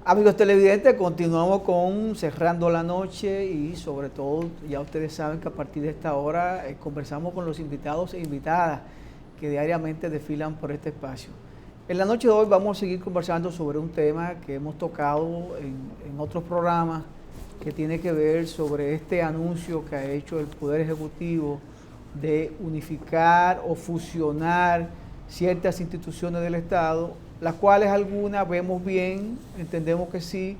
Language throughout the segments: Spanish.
Amigos televidentes, continuamos con Cerrando la Noche y sobre todo ya ustedes saben que a partir de esta hora conversamos con los invitados e invitadas que diariamente desfilan por este espacio. En la noche de hoy vamos a seguir conversando sobre un tema que hemos tocado en otros programas que tiene que ver sobre este anuncio que ha hecho el Poder Ejecutivo de unificar o fusionar ciertas instituciones del Estado, las cuales algunas vemos bien, entendemos que sí,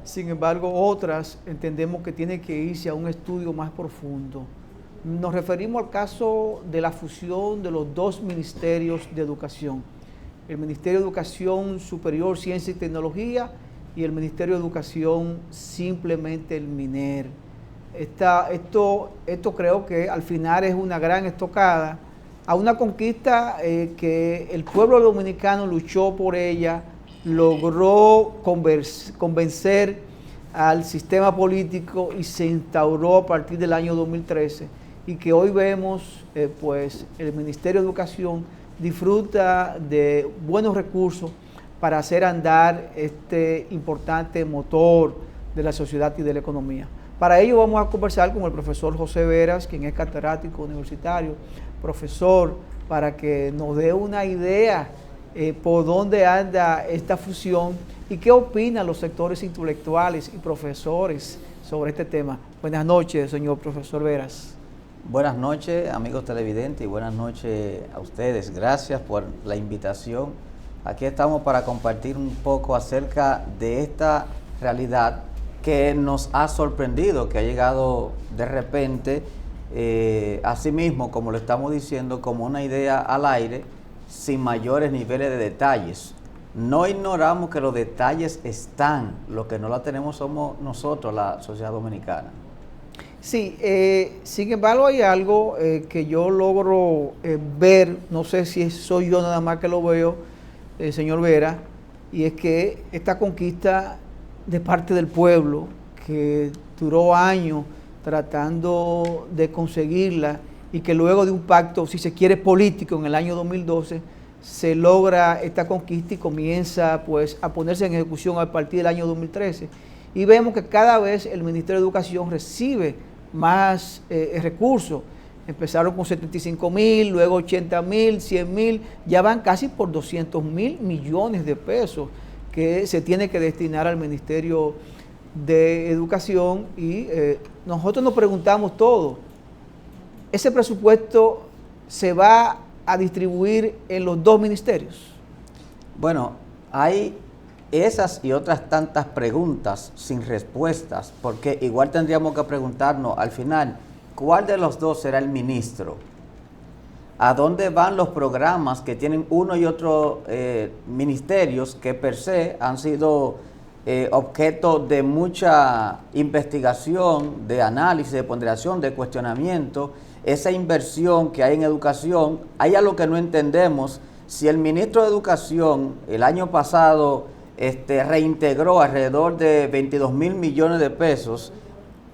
sin embargo otras entendemos que tiene que irse a un estudio más profundo. Nos referimos al caso de la fusión de los dos ministerios de educación, el Ministerio de Educación Superior, Ciencia y Tecnología y el Ministerio de Educación, simplemente el MINER. Esto creo que al final es una gran estocada a una conquista que el pueblo dominicano luchó por ella, logró convencer al sistema político y se instauró a partir del año 2013 y que hoy vemos pues el Ministerio de Educación disfruta de buenos recursos para hacer andar este importante motor de la sociedad y de la economía. Para ello vamos a conversar con el profesor José Veras, quien es catedrático universitario, profesor, para que nos dé una idea por dónde anda esta fusión y qué opinan los sectores intelectuales y profesores sobre este tema. Buenas noches, señor profesor Veras. Buenas noches, amigos televidentes, y buenas noches a ustedes. Gracias por la invitación. Aquí estamos para compartir un poco acerca de esta realidad que nos ha sorprendido, que ha llegado de repente, así mismo, como lo estamos diciendo, como una idea al aire, sin mayores niveles de detalles. No ignoramos que los detalles están, lo que no la tenemos somos nosotros, la sociedad dominicana. Sí, sin embargo hay algo que yo logro ver, no sé si soy yo nada más que lo veo, señor Vera, y es que esta conquista de parte del pueblo, que duró años tratando de conseguirla y que luego de un pacto, si se quiere, político en el año 2012, se logra esta conquista y comienza pues a ponerse en ejecución a partir del año 2013. Y vemos que cada vez el Ministerio de Educación recibe más recursos. Empezaron con 75.000, luego 80.000, 100.000, ya van casi por 200.000 millones de pesos que se tiene que destinar al Ministerio de Educación y nosotros nos preguntamos todo, ¿ese presupuesto se va a distribuir en los dos ministerios? Bueno, hay esas y otras tantas preguntas sin respuestas, porque igual tendríamos que preguntarnos al final, ¿cuál de los dos será el ministro? ¿A dónde van los programas que tienen uno y otro ministerios que per se han sido objeto de mucha investigación, de análisis, de ponderación, de cuestionamiento? Esa inversión que hay en educación, hay algo que no entendemos. Si el ministro de Educación el año pasado reintegró alrededor de 22.000 millones de pesos,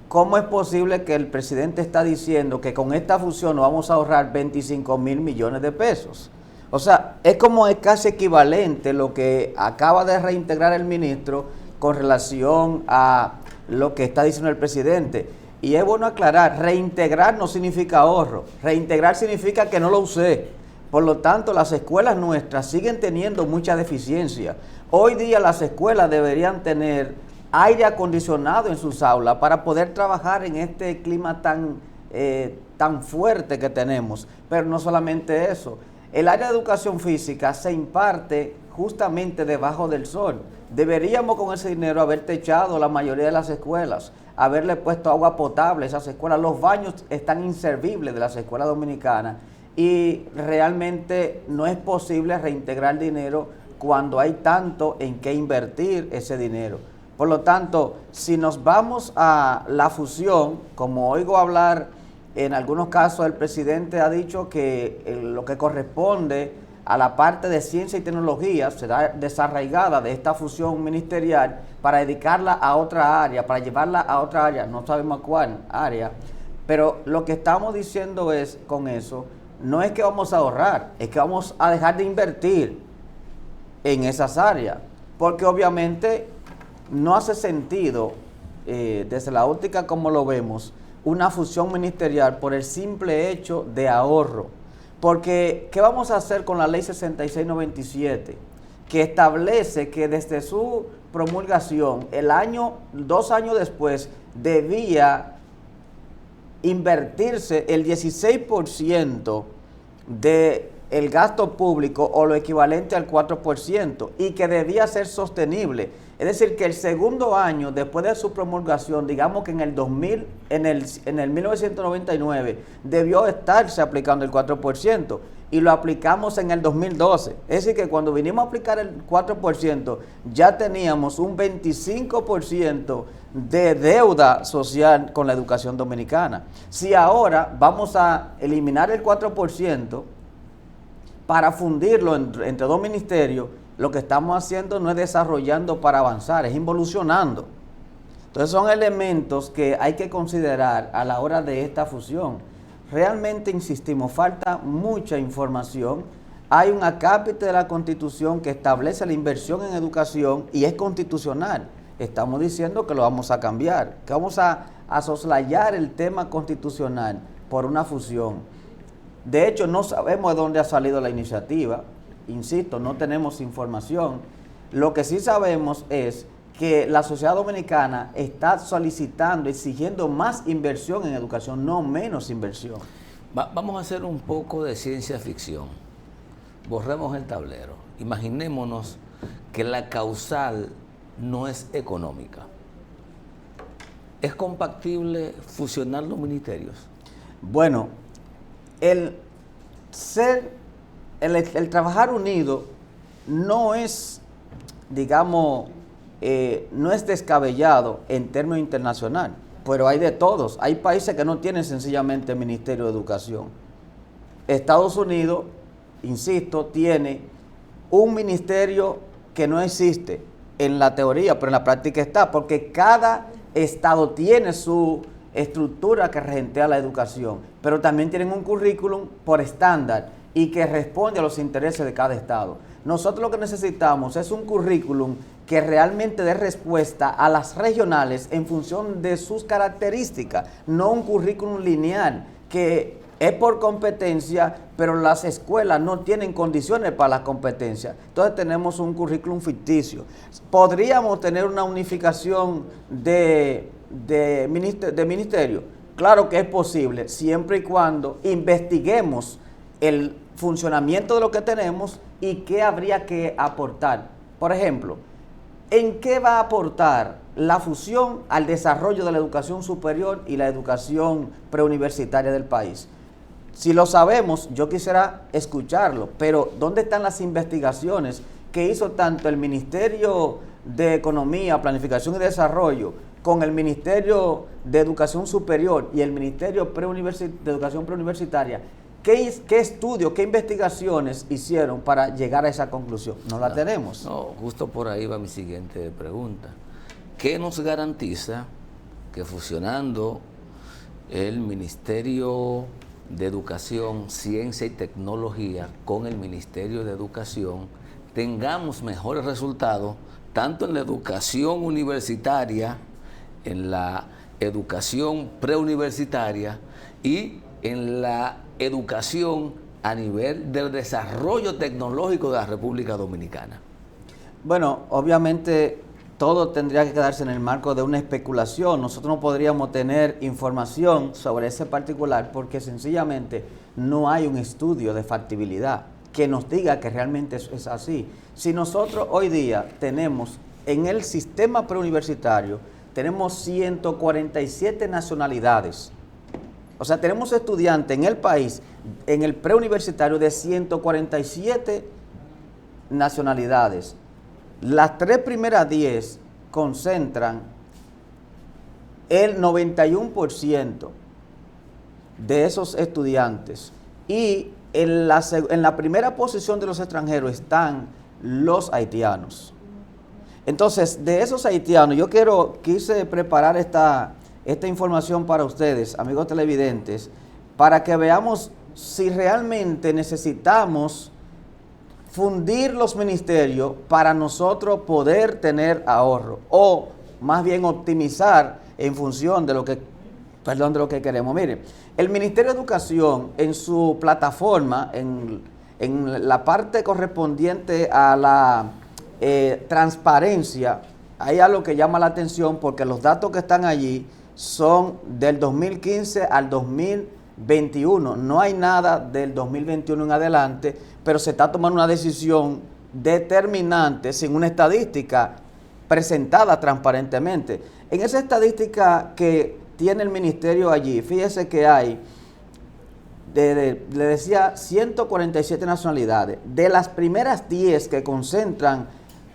¿cómo es posible que el presidente está diciendo que con esta fusión nos vamos a ahorrar 25.000 millones de pesos? O sea, es casi equivalente lo que acaba de reintegrar el ministro con relación a lo que está diciendo el presidente. Y es bueno aclarar, reintegrar no significa ahorro, reintegrar significa que no lo usé. Por lo tanto, las escuelas nuestras siguen teniendo mucha deficiencia. Hoy día las escuelas deberían tener aire acondicionado en sus aulas para poder trabajar en este clima tan fuerte que tenemos. Pero no solamente eso, el área de educación física se imparte justamente debajo del sol. Deberíamos con ese dinero haber techado la mayoría de las escuelas, haberle puesto agua potable a esas escuelas. Los baños están inservibles de las escuelas dominicanas y realmente no es posible reintegrar dinero cuando hay tanto en qué invertir ese dinero. Por lo tanto, si nos vamos a la fusión, como oigo hablar, en algunos casos el presidente ha dicho que lo que corresponde a la parte de ciencia y tecnología será desarraigada de esta fusión ministerial para dedicarla a otra área, para llevarla a otra área, no sabemos a cuál área, pero lo que estamos diciendo es con eso, no es que vamos a ahorrar, es que vamos a dejar de invertir en esas áreas, porque obviamente no hace sentido, desde la óptica como lo vemos, una fusión ministerial por el simple hecho de ahorro. Porque, ¿qué vamos a hacer con la ley 6697? Que establece que desde su promulgación, 2 años después, debía invertirse el 16% del gasto público o lo equivalente al 4% y que debía ser sostenible. Es decir, que el segundo año después de su promulgación, digamos que en el 1999, debió estarse aplicando el 4% y lo aplicamos en el 2012. Es decir, que cuando vinimos a aplicar el 4%, ya teníamos un 25% de deuda social con la educación dominicana. Si ahora vamos a eliminar el 4% para fundirlo entre 2 ministerios, lo que estamos haciendo no es desarrollando para avanzar, es involucionando. Entonces son elementos que hay que considerar a la hora de esta fusión. Realmente, insistimos, falta mucha información. Hay un acápite de la Constitución que establece la inversión en educación y es constitucional. Estamos diciendo que lo vamos a cambiar, que vamos a soslayar el tema constitucional por una fusión. De hecho, no sabemos de dónde ha salido la iniciativa. Insisto, no tenemos información. Lo que sí sabemos es que la sociedad dominicana está solicitando, exigiendo más inversión en educación, no menos inversión. Vamos a hacer un poco de ciencia ficción. Borremos el tablero. Imaginémonos que la causal no es económica. ¿Es compatible fusionar los ministerios? Bueno, el trabajar unido no es, digamos, no es descabellado en términos internacionales, pero hay de todos. Hay países que no tienen sencillamente Ministerio de Educación. Estados Unidos, insisto, tiene un ministerio que no existe en la teoría, pero en la práctica está, porque cada estado tiene su estructura que regentea la educación, pero también tienen un currículum por estándar y que responde a los intereses de cada estado. Nosotros lo que necesitamos es un currículum que realmente dé respuesta a las regionales en función de sus características, no un currículum lineal que es por competencia, pero las escuelas no tienen condiciones para las competencias. Entonces tenemos un currículum ficticio. ¿Podríamos tener una unificación de ministerio? Claro que es posible, siempre y cuando investiguemos el funcionamiento de lo que tenemos y qué habría que aportar. Por ejemplo, ¿en qué va a aportar la fusión al desarrollo de la educación superior y la educación preuniversitaria del país? Si lo sabemos, yo quisiera escucharlo, pero ¿dónde están las investigaciones que hizo tanto el Ministerio de Economía, Planificación y Desarrollo con el Ministerio de Educación Superior y el Ministerio de Educación Preuniversitaria? ¿Qué estudios, qué investigaciones hicieron para llegar a esa conclusión? No la tenemos. No, justo por ahí va mi siguiente pregunta. ¿Qué nos garantiza que fusionando el Ministerio de Educación, Ciencia y Tecnología con el Ministerio de Educación tengamos mejores resultados tanto en la educación universitaria, en la educación preuniversitaria y en la educación a nivel del desarrollo tecnológico de la República Dominicana? Bueno, obviamente todo tendría que quedarse en el marco de una especulación. Nosotros no podríamos tener información sobre ese particular porque sencillamente no hay un estudio de factibilidad que nos diga que realmente es así. Si nosotros hoy día tenemos en el sistema preuniversitario, tenemos 147 nacionalidades. O sea, tenemos estudiantes en el país, en el preuniversitario, de 147 nacionalidades. Las 3 primeras 10 concentran el 91% de esos estudiantes. Y en la primera posición de los extranjeros están los haitianos. Entonces, de esos haitianos, quise preparar esta información para ustedes, amigos televidentes, para que veamos si realmente necesitamos fundir los ministerios para nosotros poder tener ahorro, o más bien optimizar en función de lo que, de lo que queremos. Mire, el Ministerio de Educación en su plataforma, en la parte correspondiente a la transparencia, hay algo que llama la atención porque los datos que están allí son del 2015 al 2021. No hay nada del 2021 en adelante, pero se está tomando una decisión determinante sin una estadística presentada transparentemente. En esa estadística que tiene el ministerio allí, fíjese que hay, le decía, 147 nacionalidades. De las primeras 10 que concentran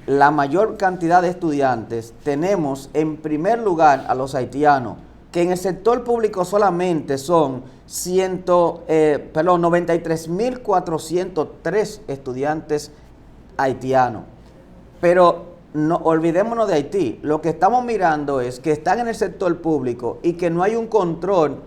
la mayor cantidad de estudiantes, tenemos en primer lugar a los haitianos, que en el sector público solamente son 93.403 estudiantes haitianos. Pero no olvidémonos de Haití. Lo que estamos mirando es que están en el sector público y que no hay un control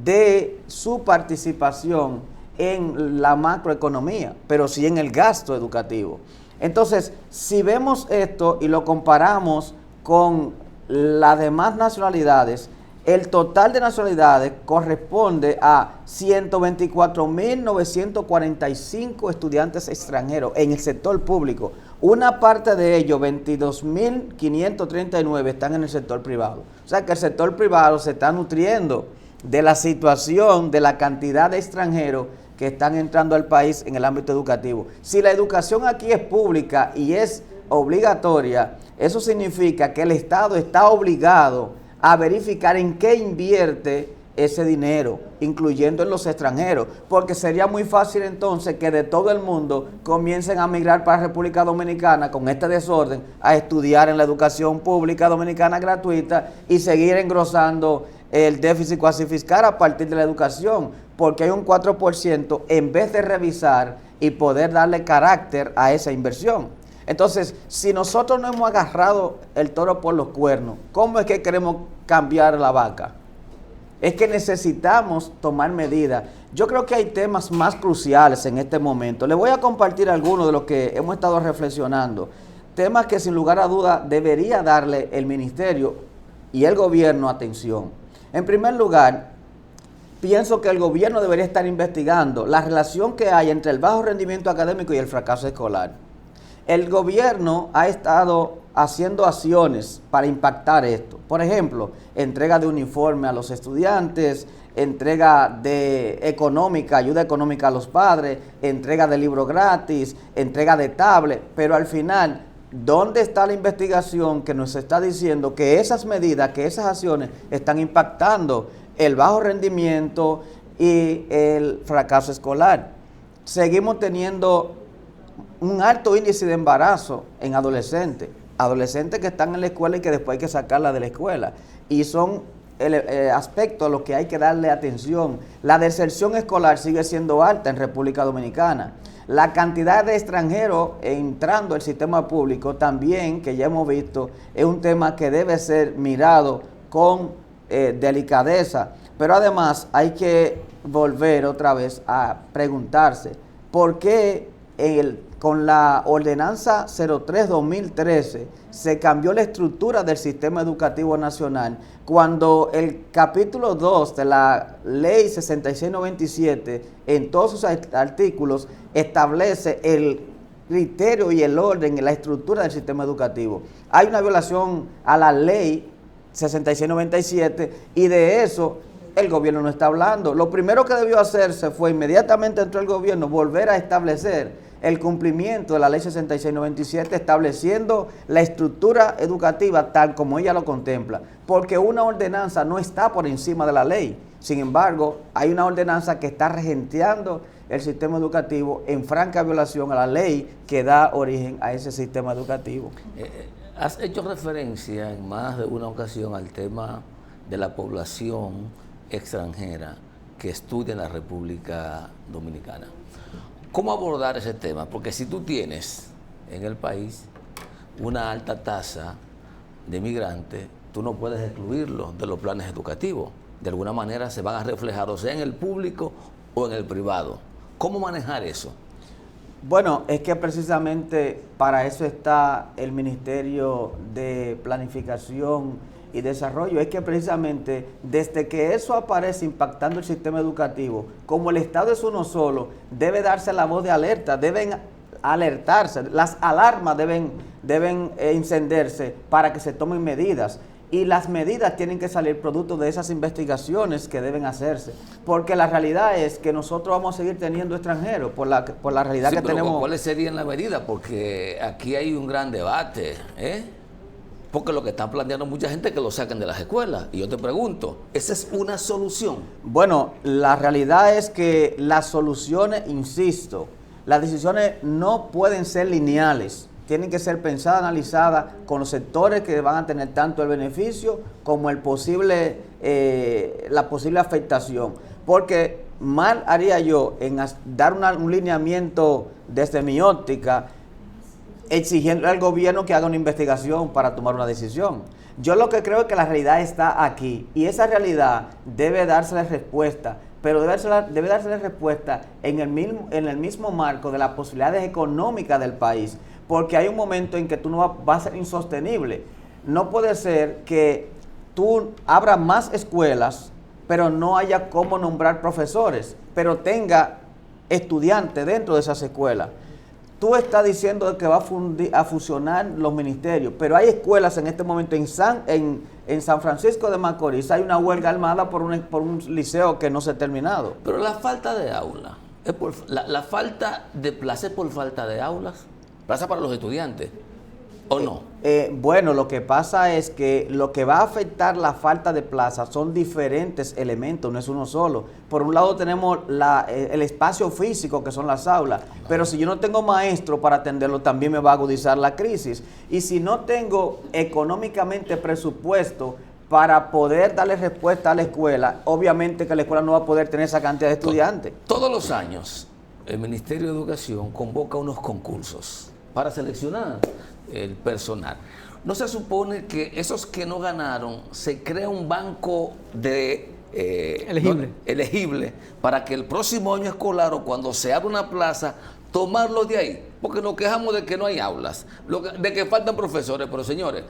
de su participación en la macroeconomía, pero sí en el gasto educativo. Entonces, si vemos esto y lo comparamos con las demás nacionalidades, el total de nacionalidades corresponde a 124.945 estudiantes extranjeros en el sector público. Una parte de ellos, 22.539, están en el sector privado. O sea que el sector privado se está nutriendo de la situación, de la cantidad de extranjeros que están entrando al país en el ámbito educativo. Si la educación aquí es pública y es obligatoria, eso significa que el Estado está obligado a verificar en qué invierte ese dinero, incluyendo en los extranjeros, porque sería muy fácil entonces que de todo el mundo comiencen a migrar para República Dominicana con este desorden a estudiar en la educación pública dominicana gratuita y seguir engrosando el déficit cuasi fiscal a partir de la educación, porque hay un 4% en vez de revisar y poder darle carácter a esa inversión. Entonces, si nosotros no hemos agarrado el toro por los cuernos, ¿cómo es que queremos cambiar la vaca? Es que necesitamos tomar medidas. Yo creo que hay temas más cruciales en este momento. Les voy a compartir algunos de los que hemos estado reflexionando. Temas que sin lugar a duda debería darle el ministerio y el gobierno atención. En primer lugar, pienso que el gobierno debería estar investigando la relación que hay entre el bajo rendimiento académico y el fracaso escolar. El gobierno ha estado haciendo acciones para impactar esto. Por ejemplo, entrega de uniforme a los estudiantes, entrega de ayuda económica a los padres, entrega de libros gratis, entrega de tablet, pero al final, ¿dónde está la investigación que nos está diciendo que esas medidas, que esas acciones están impactando el bajo rendimiento y el fracaso escolar? Seguimos teniendo un alto índice de embarazo en adolescentes que están en la escuela y que después hay que sacarla de la escuela, y son aspectos a los que hay que darle atención. La deserción escolar sigue siendo alta en República Dominicana. La cantidad de extranjeros entrando al sistema público también, que ya hemos visto, es un tema que debe ser mirado con delicadeza. Pero además hay que volver otra vez a preguntarse por qué con la ordenanza 03-2013 se cambió la estructura del sistema educativo nacional, cuando el capítulo 2 de la ley 6697 en todos sus artículos establece el criterio y el orden en la estructura del sistema educativo. Hay una violación a la ley 6697 y de eso el gobierno no está hablando. Lo primero que debió hacerse fue, inmediatamente entró el gobierno, volver a establecer el cumplimiento de la ley 6697, estableciendo la estructura educativa tal como ella lo contempla, porque una ordenanza no está por encima de la ley. Sin embargo, hay una ordenanza que está regenteando el sistema educativo en franca violación a la ley que da origen a ese sistema educativo. Has hecho referencia en más de una ocasión al tema de la población extranjera que estudia en la República Dominicana. ¿Cómo abordar ese tema? Porque si tú tienes en el país una alta tasa de migrantes, tú no puedes excluirlos de los planes educativos. De alguna manera se van a reflejar o sea en el público o en el privado. ¿Cómo manejar eso? Bueno, es que precisamente para eso está el Ministerio de Planificación y Desarrollo. Es que precisamente desde que eso aparece impactando el sistema educativo, como el Estado es uno solo, debe darse la voz de alerta, deben alertarse, las alarmas deben encenderse para que se tomen medidas. Y las medidas tienen que salir producto de esas investigaciones que deben hacerse. Porque la realidad es que nosotros vamos a seguir teniendo extranjeros por la realidad Sí, que pero tenemos. ¿cuáles serían las medidas? Porque aquí hay un gran debate, ¿eh? Porque lo que están planteando mucha gente es que lo saquen de las escuelas. Y yo te pregunto, ¿esa es una solución? Bueno, la realidad es que las soluciones, insisto, las decisiones no pueden ser lineales. Tienen que ser pensadas, analizadas con los sectores que van a tener tanto el beneficio como la posible afectación. Porque mal haría yo en dar un lineamiento desde mi óptica, exigiendo al gobierno que haga una investigación para tomar una decisión. Yo lo que creo es que la realidad está aquí y esa realidad debe dársele respuesta, pero debe dársele respuesta en el mismo marco de las posibilidades económicas del país, porque hay un momento en que tú no va a ser insostenible. No puede ser que tú abras más escuelas, pero no haya cómo nombrar profesores, pero tenga estudiantes dentro de esas escuelas. Tú estás diciendo que va a fusionar los ministerios, pero hay escuelas en este momento en San Francisco de Macorís, hay una huelga armada por un liceo que no se ha terminado. Pero la falta de aulas, la falta de plaza es por falta de aulas, plaza para los estudiantes, ¿o no? Bueno, lo que pasa es que lo que va a afectar la falta de plazas son diferentes elementos, no es uno solo. Por un lado tenemos el espacio físico, que son las aulas, pero si yo no tengo maestro para atenderlo, también me va a agudizar la crisis. Y si no tengo económicamente presupuesto para poder darle respuesta a la escuela, obviamente que la escuela no va a poder tener esa cantidad de estudiantes. Todos los años el Ministerio de Educación convoca unos concursos para seleccionar el personal. ¿No se supone que esos que no ganaron se crea un banco de elegible para que el próximo año escolar o cuando se abra una plaza, tomarlo de ahí? Porque nos quejamos de que no hay aulas, de que faltan profesores, pero señores,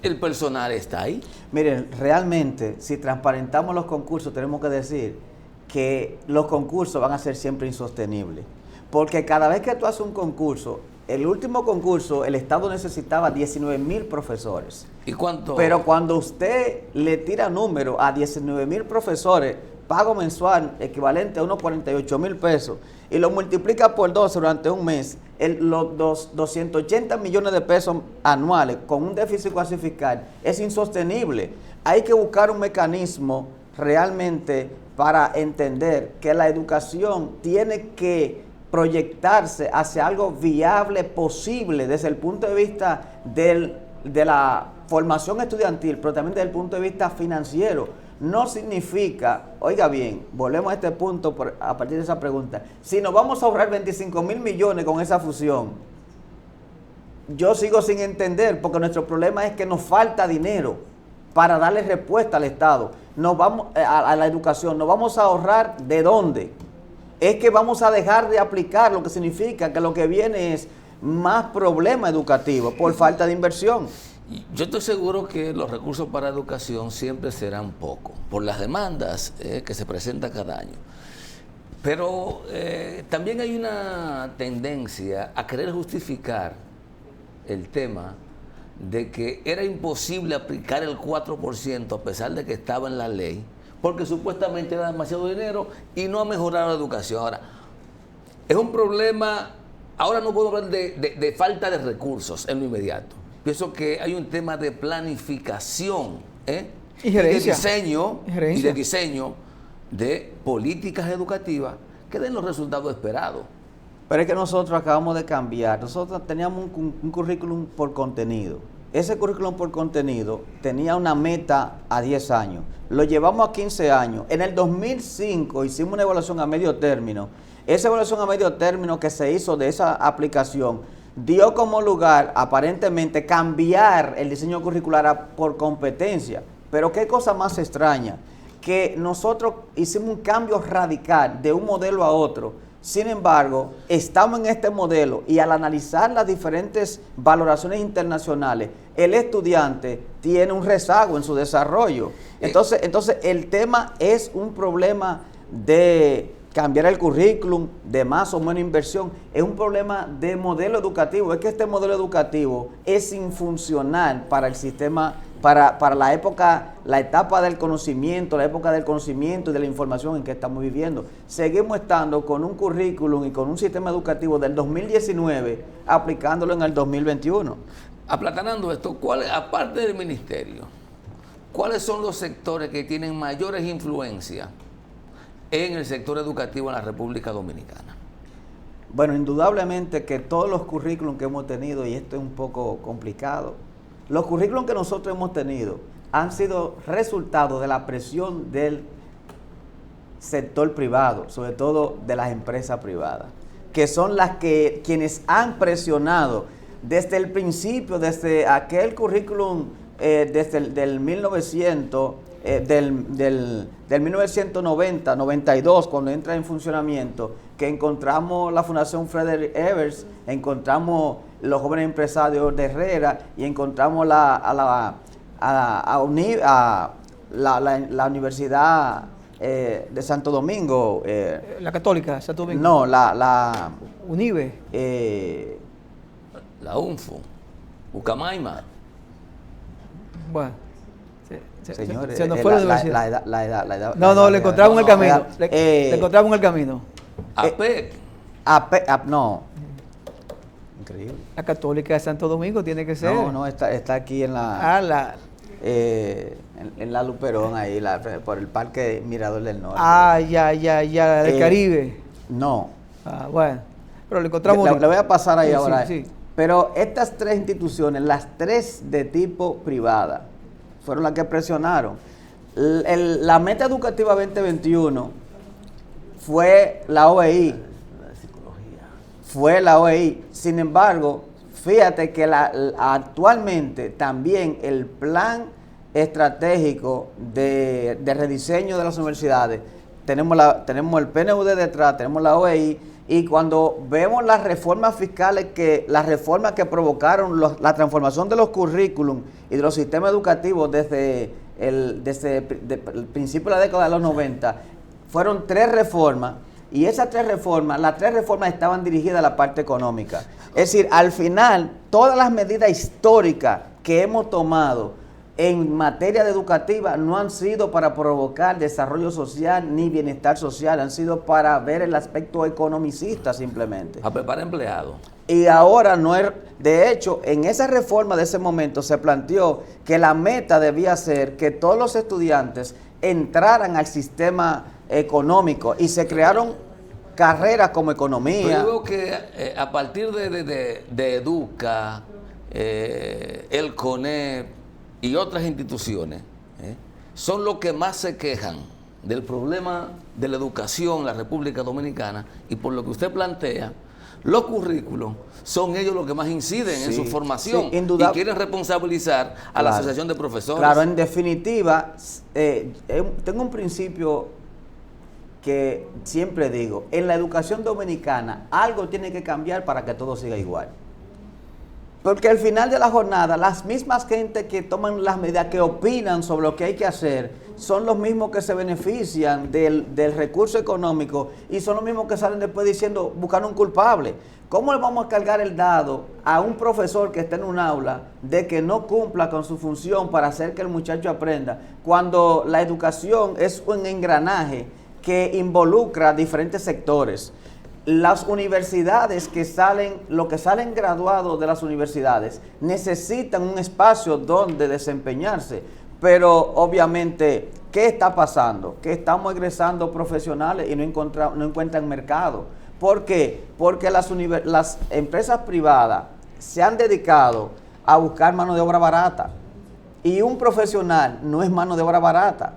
el personal está ahí. Miren, realmente, si transparentamos los concursos, tenemos que decir que los concursos van a ser siempre insostenibles. Porque cada vez que tú haces un concurso, el último concurso, el Estado necesitaba 19,000 profesores. ¿Y cuánto? Pero cuando usted le tira número a 19,000 profesores, pago mensual equivalente a unos 48,000 pesos, y lo multiplica por 12 durante un mes, los 280 millones de pesos anuales con un déficit cuasi fiscal, es insostenible. Hay que buscar un mecanismo realmente para entender que la educación tiene que proyectarse hacia algo viable, posible, desde el punto de vista de la formación estudiantil, pero también desde el punto de vista financiero. No significa, oiga bien, volvemos a este punto a partir de esa pregunta, si nos vamos a ahorrar 25,000 millones con esa fusión, yo sigo sin entender, porque nuestro problema es que nos falta dinero para darle respuesta al Estado. Nos vamos a la educación, ¿nos vamos a ahorrar de dónde? Es que vamos a dejar de aplicar, lo que significa que lo que viene es más problema educativo por falta de inversión. Yo estoy seguro que los recursos para educación siempre serán pocos, por las demandas que se presentan cada año. Pero también hay una tendencia a querer justificar el tema de que era imposible aplicar el 4% a pesar de que estaba en la ley, porque supuestamente era demasiado dinero y no ha mejorado la educación. Ahora, es un problema, ahora no puedo hablar de falta de recursos en lo inmediato. Pienso que hay un tema de planificación y de diseño de políticas educativas que den los resultados esperados. Pero es que nosotros acabamos de cambiar. Nosotros teníamos un currículum por contenido. Ese currículum por contenido tenía una meta a 10 años. Lo llevamos a 15 años. En el 2005 hicimos una evaluación a medio término. Esa evaluación a medio término que se hizo de esa aplicación dio como lugar, aparentemente, cambiar el diseño curricular por competencia. Pero qué cosa más extraña, que nosotros hicimos un cambio radical de un modelo a otro, Sin embargo, estamos en este modelo y al analizar las diferentes valoraciones internacionales, el estudiante tiene un rezago en su desarrollo. Entonces el tema es un problema de cambiar el currículum, de más o menos inversión, es un problema de modelo educativo. Es que este modelo educativo es infuncional para el sistema, para la etapa del conocimiento, la época del conocimiento y de la información en que estamos viviendo. Seguimos estando con un currículum y con un sistema educativo del 2019 aplicándolo en el 2021. Aplatanando esto, aparte del ministerio, ¿cuáles son los sectores que tienen mayores influencias en el sector educativo en la República Dominicana? Bueno, indudablemente que todos los currículums que hemos tenido, y esto es un poco complicado, los currículums que nosotros hemos tenido han sido resultado de la presión del sector privado, sobre todo de las empresas privadas, que son quienes han presionado desde el principio, desde aquel currículum desde el 1990, 92, cuando entra en funcionamiento, que encontramos la Fundación Frederick Evers, encontramos los jóvenes empresarios de Herrera y encontramos la Universidad de Santo Domingo. La Católica de Santo Domingo. No, la UNIBE. La UNFU, Ucamaima. Bueno. Señores, se nos fue la edad. No, le encontramos en el camino. Le encontramos en el camino. APEC. No. Increíble. La Católica de Santo Domingo tiene que ser. No, está aquí en la... en la Luperón, ahí, por el Parque Mirador del Norte. Ya, del Caribe. No. Bueno, pero le encontramos... Le voy a pasar ahí ahora. Sí. Pero estas tres instituciones, las tres de tipo privada, fueron las que presionaron. La meta educativa 2021 fue la OEI. Fue la OEI. Sin embargo, fíjate que actualmente también el plan estratégico de rediseño de las universidades, tenemos el PNUD detrás, tenemos la OEI, y cuando vemos las reformas fiscales, las reformas que provocaron la transformación de los currículum y de los sistemas educativos desde el principio de la década de los 90, fueron 3 reformas, y esas 3 reformas, las 3 reformas estaban dirigidas a la parte económica. Es decir, al final, todas las medidas históricas que hemos tomado en materia de educativa no han sido para provocar desarrollo social ni bienestar social, han sido para ver el aspecto economicista simplemente. A preparar empleados. Y ahora no es, de hecho, en esa reforma de ese momento se planteó que la meta debía ser que todos los estudiantes entraran al sistema económico y se crearon carreras como economía. Yo digo que a partir de Educa, el CONEP y otras instituciones son los que más se quejan del problema de la educación en la República Dominicana, y por lo que usted plantea, los currículos son ellos los que más inciden en su formación, y quieren responsabilizar a la Asociación de Profesores. Claro, en definitiva, tengo un principio que siempre digo: en la educación dominicana algo tiene que cambiar para que todo siga igual. Porque al final de la jornada, las mismas gente que toman las medidas, que opinan sobre lo que hay que hacer, son los mismos que se benefician del recurso económico, y son los mismos que salen después diciendo, buscando un culpable. ¿Cómo le vamos a cargar el dado a un profesor que está en un aula de que no cumpla con su función para hacer que el muchacho aprenda, cuando la educación es un engranaje que involucra diferentes sectores? Las universidades los que salen graduados de las universidades necesitan un espacio donde desempeñarse, pero obviamente, ¿qué está pasando? Que estamos egresando profesionales y no encuentran mercado. ¿Por qué? Porque las empresas privadas se han dedicado a buscar mano de obra barata, y un profesional no es mano de obra barata.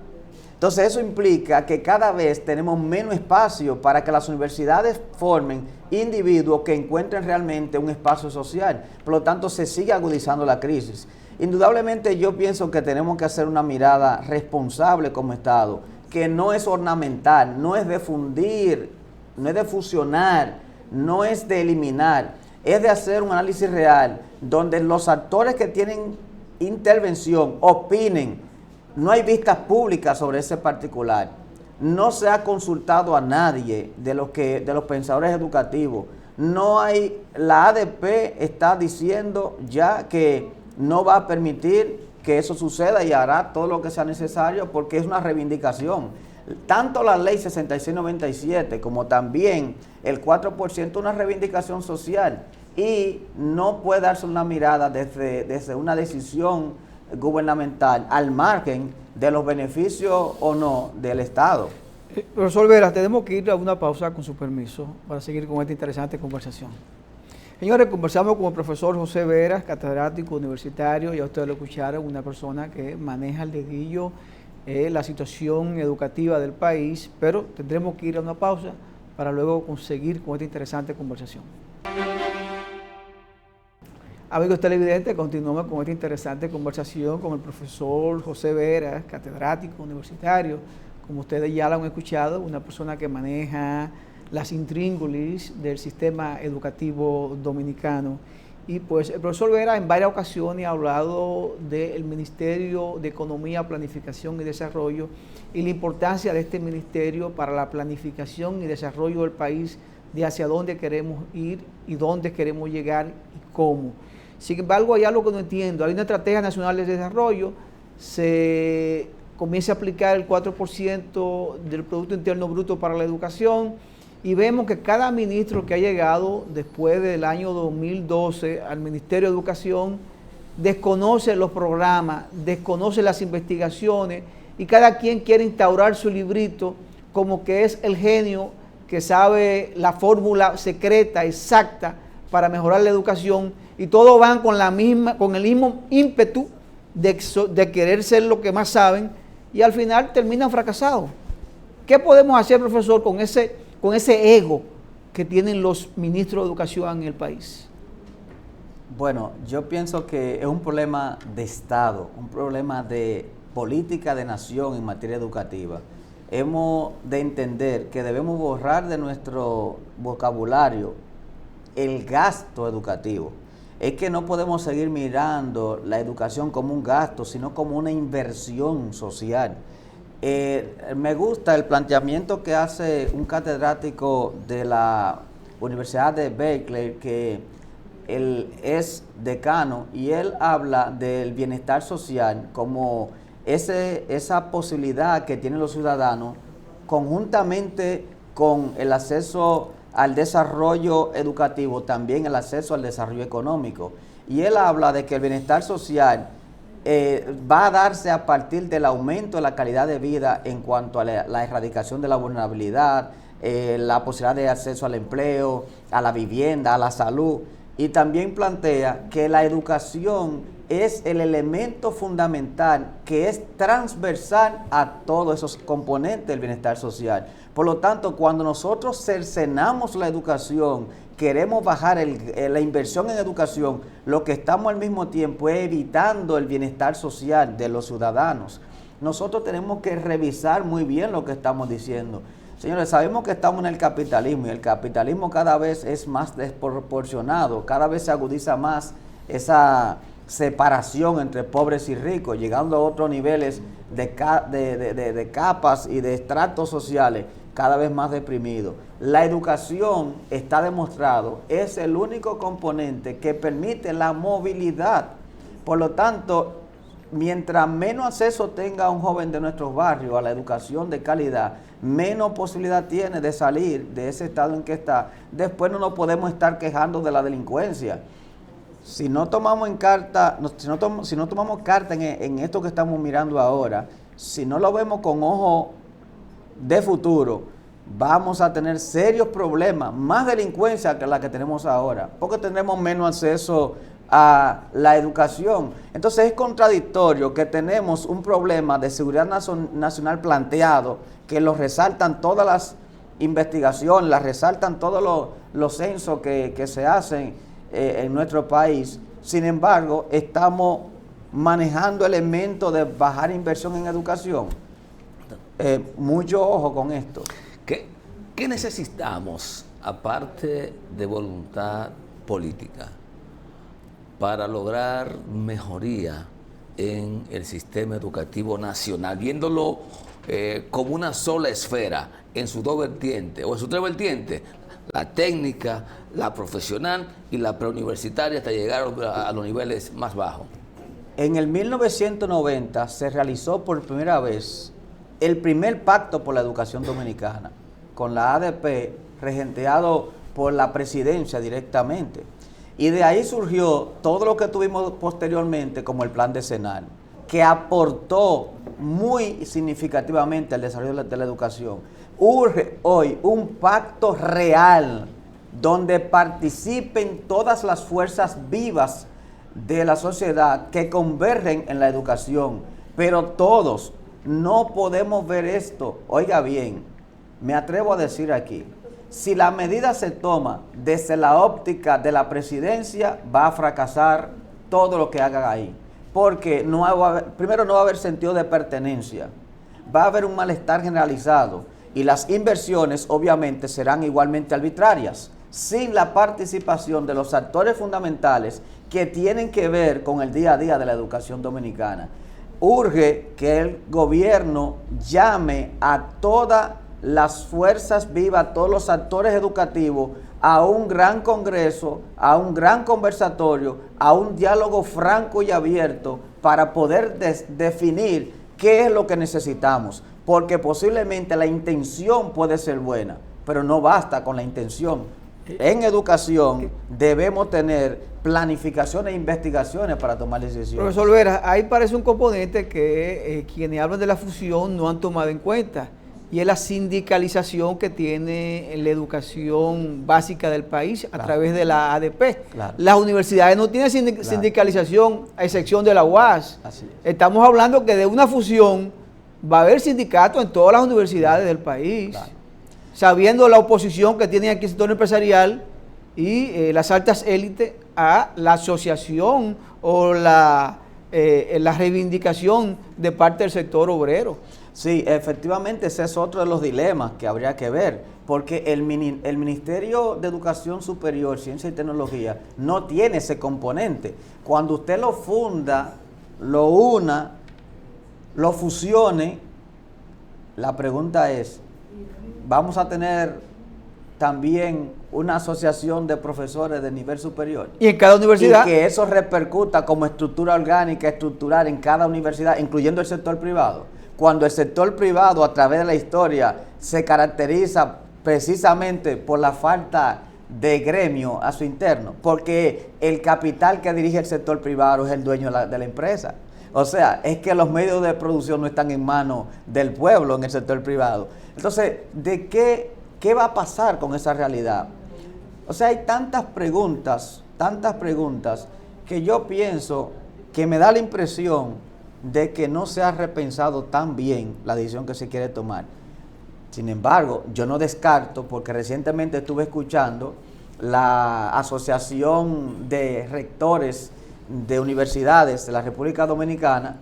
Entonces eso implica que cada vez tenemos menos espacio para que las universidades formen individuos que encuentren realmente un espacio social. Por lo tanto, se sigue agudizando la crisis. Indudablemente yo pienso que tenemos que hacer una mirada responsable como Estado, que no es ornamental, no es difundir no es de fusionar, no es de eliminar, es de hacer un análisis real donde los actores que tienen intervención opinen. No hay vistas públicas sobre ese particular. No se ha consultado a nadie de los pensadores educativos. No hay, la ADP está diciendo ya que no va a permitir que eso suceda y hará todo lo que sea necesario porque es una reivindicación. Tanto la ley 6697 como también el 4% es una reivindicación social y no puede darse una mirada desde una decisión gubernamental al margen de los beneficios o no del Estado. Profesor Vera, tenemos que ir a una pausa con su permiso para seguir con esta interesante conversación. Señores, conversamos con el profesor José Veras, catedrático universitario, ya ustedes lo escucharon, una persona que maneja el dedillo la situación educativa del país, pero tendremos que ir a una pausa para luego conseguir con esta interesante conversación. Amigos televidentes, continuamos con esta interesante conversación con el profesor José Veras, catedrático universitario, como ustedes ya lo han escuchado, una persona que maneja las intríngulis del sistema educativo dominicano. Y pues el profesor Vera en varias ocasiones ha hablado del Ministerio de Economía, Planificación y Desarrollo y la importancia de este ministerio para la planificación y desarrollo del país, de hacia dónde queremos ir y dónde queremos llegar y cómo. Sin embargo, hay algo que no entiendo. Hay una estrategia nacional de desarrollo, se comienza a aplicar el 4% del Producto Interno Bruto para la educación, y vemos que cada ministro que ha llegado después del año 2012 al Ministerio de Educación desconoce los programas, desconoce las investigaciones y cada quien quiere instaurar su librito como que es el genio que sabe la fórmula secreta, exacta para mejorar la educación, y todos van con el mismo ímpetu de querer ser lo que más saben y al final terminan fracasados. ¿Qué podemos hacer, profesor, con ese ego que tienen los ministros de educación en el país? Bueno, yo pienso que es un problema de Estado, un problema de política de nación en materia educativa. Hemos de entender que debemos borrar de nuestro vocabulario el gasto educativo. Es que no podemos seguir mirando la educación como un gasto, sino como una inversión social. Me gusta el planteamiento que hace un catedrático de la Universidad de Berkeley, que él es decano, y él habla del bienestar social como esa posibilidad que tienen los ciudadanos conjuntamente con el acceso al desarrollo educativo, también el acceso al desarrollo económico. Y él habla de que el bienestar social va a darse a partir del aumento de la calidad de vida en cuanto a la erradicación de la vulnerabilidad, la posibilidad de acceso al empleo, a la vivienda, a la salud, y también plantea que la educación es el elemento fundamental que es transversal a todos esos componentes del bienestar social. Por lo tanto, cuando nosotros cercenamos la educación, queremos bajar la inversión en educación, lo que estamos al mismo tiempo es evitando el bienestar social de los ciudadanos. Nosotros tenemos que revisar muy bien lo que estamos diciendo. Señores, sabemos que estamos en el capitalismo y el capitalismo cada vez es más desproporcionado, cada vez se agudiza más esa separación entre pobres y ricos, llegando a otros niveles de capas y de estratos sociales cada vez más deprimidos. La educación, está demostrado, es el único componente que permite la movilidad. Por lo tanto, mientras menos acceso tenga un joven de nuestros barrios a la educación de calidad, menos posibilidad tiene de salir de ese estado en que está. Después no nos podemos estar quejando de la delincuencia. Si no tomamos carta en esto que estamos mirando ahora, si no lo vemos con ojo de futuro, vamos a tener serios problemas, más delincuencia que la que tenemos ahora, porque tendremos menos acceso a la educación. Entonces es contradictorio que tenemos un problema de seguridad nacional planteado, que lo resaltan todas las investigaciones, las resaltan todos los censos que se hacen en nuestro país. Sin embargo, estamos manejando elementos de bajar inversión en educación. Mucho ojo con esto. ¿Qué necesitamos, aparte de voluntad política, para lograr mejoría en el sistema educativo nacional, viéndolo como una sola esfera, en sus dos vertientes, o en sus tres vertientes, la técnica, la profesional y la preuniversitaria, hasta llegar a los niveles más bajos? En el 1990 se realizó por primera vez el primer pacto por la educación dominicana, con la ADP, regenteado por la presidencia directamente. Y de ahí surgió todo lo que tuvimos posteriormente como el plan decenal, que aportó muy significativamente al desarrollo de la educación. Urge hoy un pacto real donde participen todas las fuerzas vivas de la sociedad que convergen en la educación, pero todos no podemos ver esto. Oiga bien, me atrevo a decir aquí, si la medida se toma desde la óptica de la presidencia, va a fracasar todo lo que hagan ahí, porque primero no va a haber sentido de pertenencia, va a haber un malestar generalizado y las inversiones obviamente serán igualmente arbitrarias, sin la participación de los actores fundamentales que tienen que ver con el día a día de la educación dominicana. Urge que el gobierno llame a todas las fuerzas vivas, a todos los actores educativos, a un gran congreso, a un gran conversatorio, a un diálogo franco y abierto para poder definir qué es lo que necesitamos, porque posiblemente la intención puede ser buena, pero no basta con la intención. En educación debemos tener planificaciones e investigaciones para tomar decisiones. Profesor Vera, ahí parece un componente que quienes hablan de la fusión no han tomado en cuenta, y es la sindicalización que tiene la educación básica del país a través de la ADP. Claro. Las universidades no tienen sindicalización, a excepción de la UAS. Así es. Estamos hablando que de una fusión va a haber sindicatos en todas las universidades del país. Claro. Sabiendo la oposición que tiene aquí el sector empresarial y las altas élites a la asociación o la reivindicación de parte del sector obrero. Sí, efectivamente ese es otro de los dilemas que habría que ver, porque el Ministerio de Educación Superior, Ciencia y Tecnología no tiene ese componente. Cuando usted lo funda, lo una, lo fusione, la pregunta es, ¿vamos a tener también una asociación de profesores de nivel superior? Y en cada universidad. Y que eso repercuta como estructura orgánica, estructural en cada universidad, incluyendo el sector privado. Cuando el sector privado a través de la historia se caracteriza precisamente por la falta de gremio a su interno, porque el capital que dirige el sector privado es el dueño de la empresa. O sea, es que los medios de producción no están en manos del pueblo en el sector privado. Entonces, ¿de qué va a pasar con esa realidad? O sea, hay tantas preguntas que yo pienso que me da la impresión de que no se ha repensado tan bien la decisión que se quiere tomar. Sin embargo, yo no descarto, porque recientemente estuve escuchando la Asociación de Rectores de Universidades de la República Dominicana,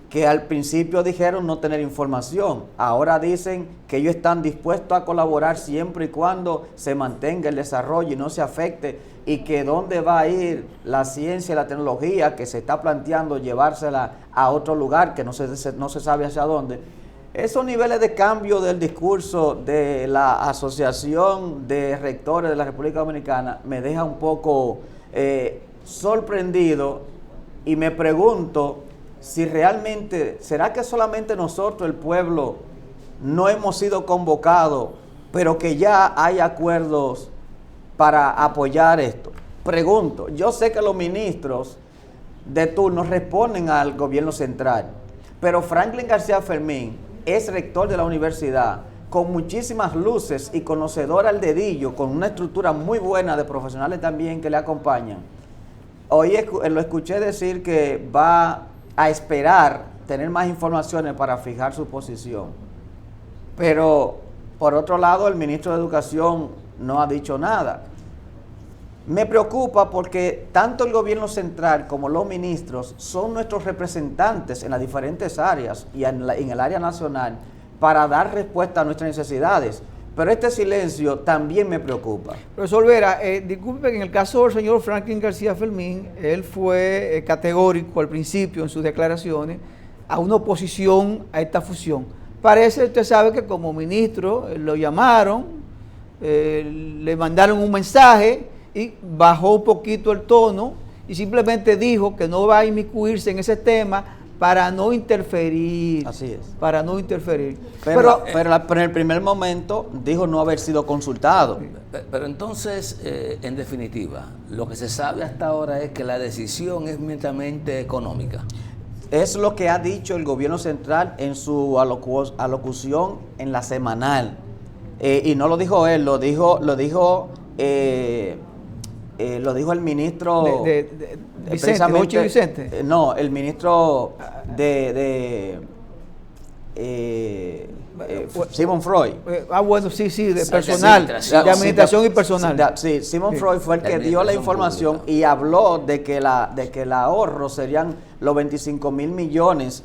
que al principio dijeron no tener información, ahora dicen que ellos están dispuestos a colaborar siempre y cuando se mantenga el desarrollo y no se afecte, y que dónde va a ir la ciencia y la tecnología, que se está planteando llevársela a otro lugar que no se sabe hacia dónde. Esos niveles de cambio del discurso de la Asociación de Rectores de la República Dominicana me deja un poco sorprendido, y me pregunto si realmente, ¿será que solamente nosotros, el pueblo, no hemos sido convocados, pero que ya hay acuerdos para apoyar esto? Pregunto, yo sé que los ministros de turno responden al gobierno central, pero Franklin García Fermín es rector de la universidad, con muchísimas luces y conocedor al dedillo, con una estructura muy buena de profesionales también que le acompañan. Hoy lo escuché decir que va a esperar tener más informaciones para fijar su posición. Pero, por otro lado, el ministro de Educación no ha dicho nada. Me preocupa porque tanto el gobierno central como los ministros son nuestros representantes en las diferentes áreas y en el área nacional para dar respuesta a nuestras necesidades. Pero este silencio también me preocupa. Profesor Vera, disculpe que en el caso del señor Franklin García Fermín, él fue categórico al principio en sus declaraciones a una oposición a esta fusión. Parece, usted sabe que como ministro lo llamaron, le mandaron un mensaje y bajó un poquito el tono y simplemente dijo que no va a inmiscuirse en ese tema para no interferir. Así es. Para no interferir. Pero en el primer momento dijo no haber sido consultado. Pero entonces, en definitiva, lo que se sabe hasta ahora es que la decisión es meramente económica. Es lo que ha dicho el gobierno central en su alocución en la semanal. Y no lo dijo él, lo dijo el ministro Vicente. No, el ministro Simon Freud. Bueno, sí, de personal, de administración y personal. Sí, Simon Freud fue el que dio la información pública y habló de que el ahorro serían los 25 mil millones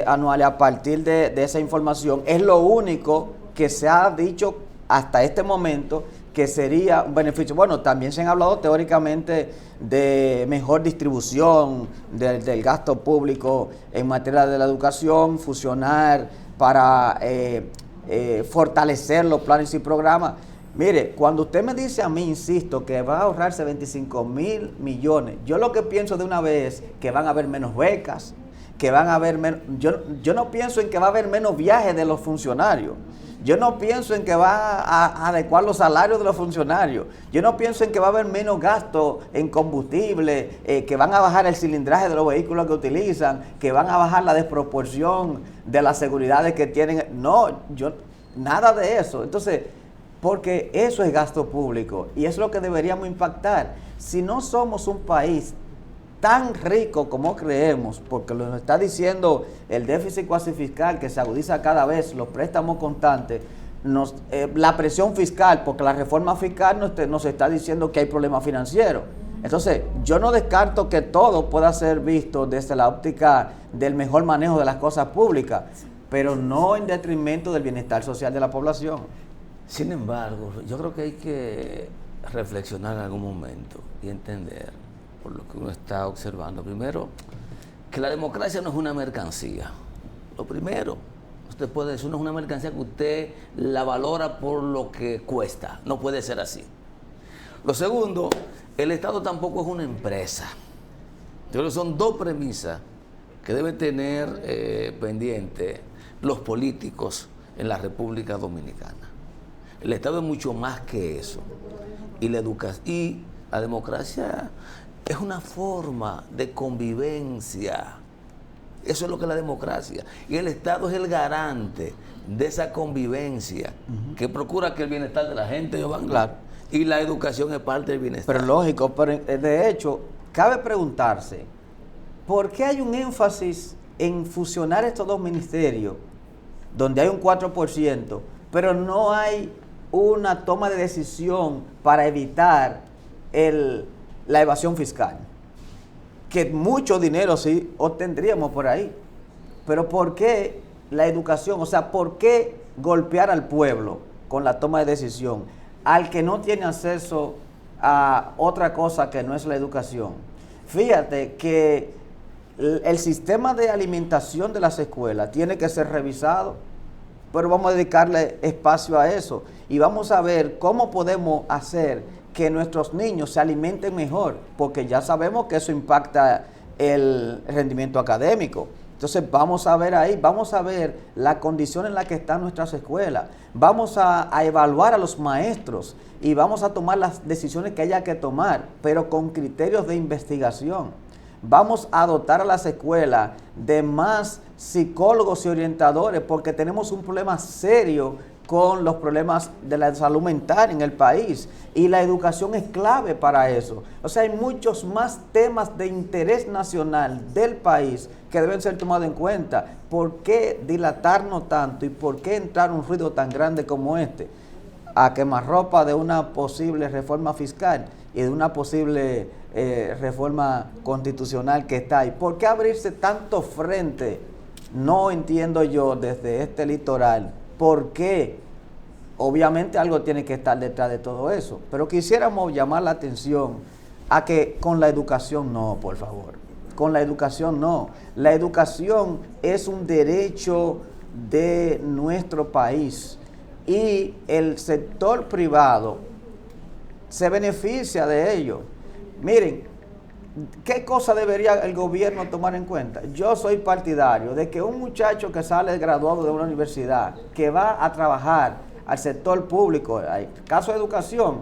anuales a partir de esa información. Es lo único que se ha dicho hasta este momento que sería un beneficio. Bueno, también se han hablado teóricamente de mejor distribución del gasto público en materia de la educación, fusionar para fortalecer los planes y programas. Mire, cuando usted me dice a mí, insisto, que va a ahorrarse 25 mil millones, yo lo que pienso de una vez es que van a haber menos becas, que van a haber menos... Yo no pienso en que va a haber menos viajes de los funcionarios. Yo no pienso en que va a adecuar los salarios de los funcionarios. Yo no pienso en que va a haber menos gasto en combustible, que van a bajar el cilindraje de los vehículos que utilizan, que van a bajar la desproporción de las seguridades que tienen. No, nada de eso. Entonces, porque eso es gasto público y eso es lo que deberíamos impactar. Si no somos un país tan rico como creemos, porque lo está diciendo el déficit cuasi fiscal que se agudiza cada vez, los préstamos constantes, la presión fiscal, porque la reforma fiscal nos está diciendo que hay problemas financieros. Entonces, yo no descarto que todo pueda ser visto desde la óptica del mejor manejo de las cosas públicas, pero no en detrimento del bienestar social de la población. Sin embargo, yo creo que hay que reflexionar en algún momento y entender, por lo que uno está observando, primero, que la democracia no es una mercancía. Lo primero, usted puede decir, no es una mercancía que usted la valora por lo que cuesta. No puede ser así. Lo segundo, el Estado tampoco es una empresa. Entonces son dos premisas que deben tener pendiente los políticos en la República Dominicana. El Estado es mucho más que eso. Y la democracia es una forma de convivencia. Eso es lo que es la democracia. Y el Estado es el garante de esa convivencia que procura que el bienestar de la gente, Giovanni. Claro. Y la educación es parte del bienestar. Pero lógico, pero de hecho, cabe preguntarse, ¿por qué hay un énfasis en fusionar estos dos ministerios, donde hay un 4%, pero no hay una toma de decisión para evitar la evasión fiscal? Que mucho dinero sí obtendríamos por ahí. Pero ¿por qué la educación? O sea, ¿por qué golpear al pueblo con la toma de decisión al que no tiene acceso a otra cosa que no es la educación? Fíjate que el sistema de alimentación de las escuelas tiene que ser revisado, pero vamos a dedicarle espacio a eso y vamos a ver cómo podemos hacer que nuestros niños se alimenten mejor, porque ya sabemos que eso impacta el rendimiento académico. Entonces vamos a ver ahí, vamos a ver la condición en la que están nuestras escuelas, vamos a evaluar a los maestros y vamos a tomar las decisiones que haya que tomar, pero con criterios de investigación. Vamos a dotar a las escuelas de más psicólogos y orientadores, porque tenemos un problema serio con los problemas de la salud mental en el país y la educación es clave para eso. O sea, hay muchos más temas de interés nacional del país que deben ser tomados en cuenta. ¿Por qué dilatarnos tanto y por qué entrar un ruido tan grande como este a quemarropa de una posible reforma fiscal y de una posible reforma constitucional que está ahí? ¿Por qué abrirse tanto frente? No entiendo yo desde este litoral por qué Obviamente algo tiene que estar detrás de todo eso, pero quisiéramos llamar la atención a que con la educación no, por favor. Con la educación no. La educación es un derecho de nuestro país y el sector privado se beneficia de ello. Miren, ¿qué cosa debería el gobierno tomar en cuenta? Yo soy partidario de que un muchacho que sale graduado de una universidad, que va a trabajar al sector público, en caso de educación,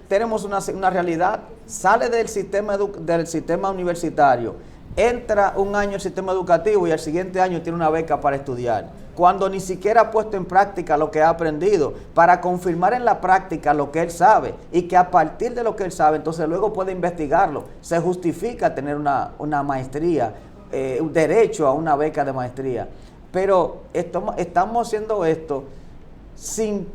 tenemos una realidad, sale del sistema universitario, entra un año al sistema educativo y al siguiente año tiene una beca para estudiar, cuando ni siquiera ha puesto en práctica lo que ha aprendido, para confirmar en la práctica lo que él sabe, y que a partir de lo que él sabe, entonces luego puede investigarlo. Se justifica tener una maestría, un derecho a una beca de maestría, pero estamos haciendo esto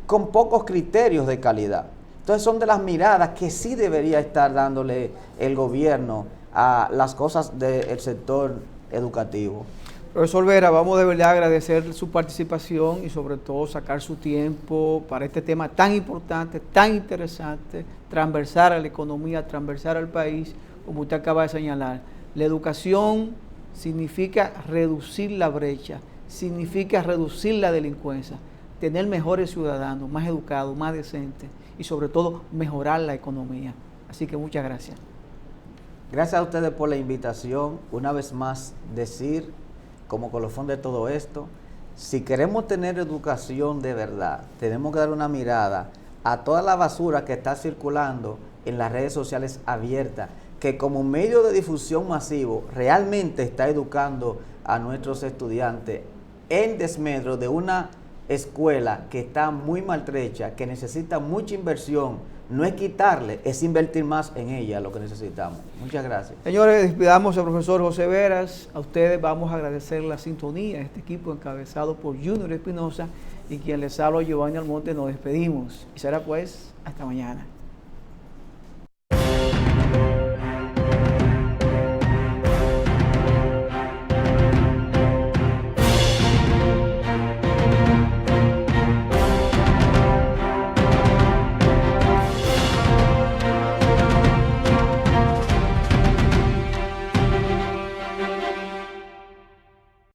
con pocos criterios de calidad. Entonces son de las miradas que sí debería estar dándole el gobierno a las cosas del sector educativo. Profesor Vera, vamos de verdad a agradecer su participación y sobre todo sacar su tiempo para este tema tan importante, tan interesante, transversal a la economía, transversal al país, como usted acaba de señalar. La educación significa reducir la brecha, significa reducir la delincuencia, tener mejores ciudadanos, más educados, más decentes y sobre todo mejorar la economía. Así que muchas gracias. Gracias a ustedes por la invitación. Una vez más decir, como colofón de todo esto, si queremos tener educación de verdad, tenemos que dar una mirada a toda la basura que está circulando en las redes sociales abiertas, que como medio de difusión masivo realmente está educando a nuestros estudiantes en desmedro de una escuela que está muy maltrecha, que necesita mucha inversión. No es quitarle, es invertir más en ella lo que necesitamos. Muchas gracias. Señores, despidamos al profesor José Veras. A ustedes vamos a agradecer la sintonía de este equipo encabezado por Junior Espinosa y quien les habla, Giovanni Almonte. Nos despedimos y será pues hasta mañana.